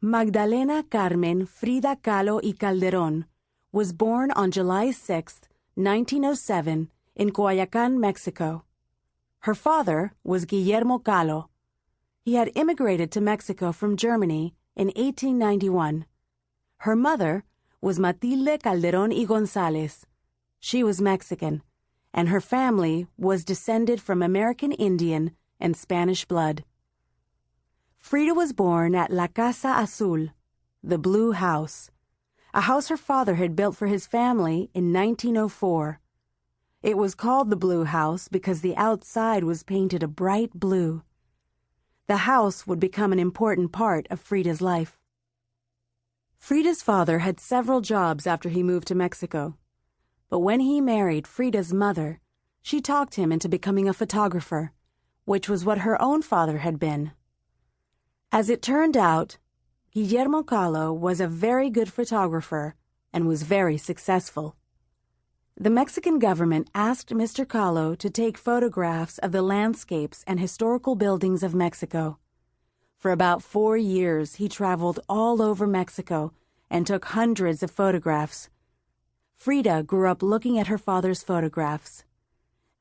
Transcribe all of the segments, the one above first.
Magdalena Carmen Frida Kahlo y Calderón was born on July 6, 1907, in Coyoacán, Mexico. Her father was Guillermo Kahlo. He had immigrated to Mexico from Germany in 1891. Her mother was Matilde Calderón y González. She was Mexican, and her family was descended from American Indian and Spanish blood. Frida was born at La Casa Azul, the Blue House, a house her father had built for his family in 1904. It was called the Blue House because the outside was painted a bright blue. The house would become an important part of Frida's life. Frida's father had several jobs after he moved to Mexico, but when he married Frida's mother, she talked him into becoming a photographer, which was what her own father had been. As it turned out, Guillermo Kahlo was a very good photographer and was very successful. The Mexican government asked Mr. Kahlo to take photographs of the landscapes and historical buildings of Mexico. For about 4 years, he traveled all over Mexico and took hundreds of photographs. Frida grew up looking at her father's photographs.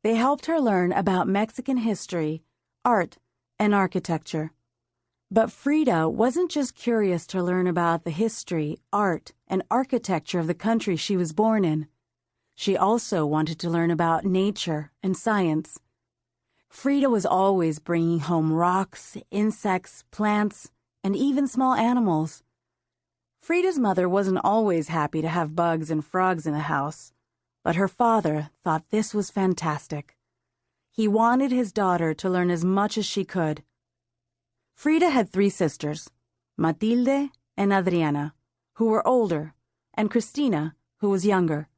They helped her learn about Mexican history, art, and architecture. But Frida wasn't just curious to learn about the history, art, and architecture of the country she was born in. She also wanted to learn about nature and science. Frida was always bringing home rocks, insects, plants, and even small animals. Frida's mother wasn't always happy to have bugs and frogs in the house, but her father thought this was fantastic. He wanted his daughter to learn as much as she could. Frida had 3 sisters, Matilde and Adriana, who were older, and Cristina, who was younger.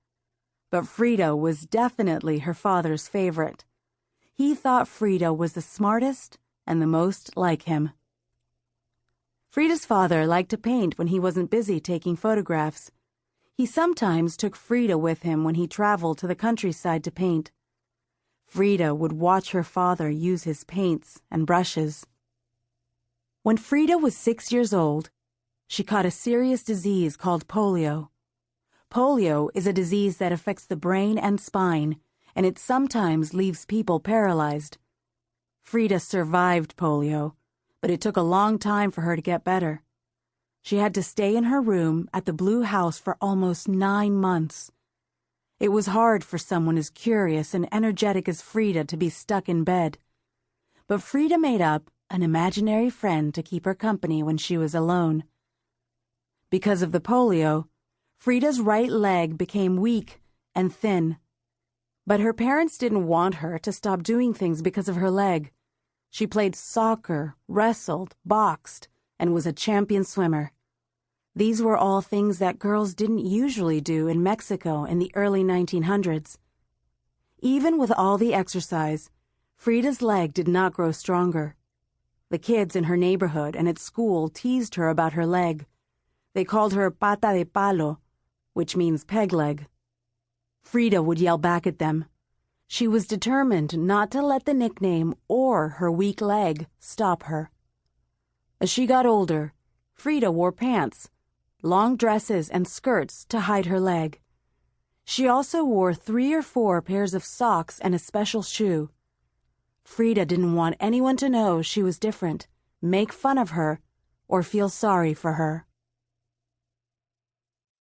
But Frida was definitely her father's favorite. He thought Frida was the smartest and the most like him. Frida's father liked to paint when he wasn't busy taking photographs. He sometimes took Frida with him when he traveled to the countryside to paint. Frida would watch her father use his paints and brushes. When Frida was 6 years old, she caught a serious disease called polio. Polio is a disease that affects the brain and spine, and it sometimes leaves people paralyzed. Frida survived polio, but it took a long time for her to get better. She had to stay in her room at the Blue House for almost 9 months. It was hard for someone as curious and energetic as Frida to be stuck in bed. But Frida made up an imaginary friend to keep her company when she was alone. Because of the polio, Frida's right leg became weak and thin. But her parents didn't want her to stop doing things because of her leg. She played soccer, wrestled, boxed, and was a champion swimmer. These were all things that girls didn't usually do in Mexico in the early 1900s. Even with all the exercise, Frida's leg did not grow stronger. The kids in her neighborhood and at school teased her about her leg. They called her pata de palo, which means peg leg. Frida would yell back at them. She was determined not to let the nickname or her weak leg stop her. As she got older, Frida wore pants, long dresses, and skirts to hide her leg. She also wore 3 or 4 pairs of socks and a special shoe. Frida didn't want anyone to know she was different, make fun of her, or feel sorry for her.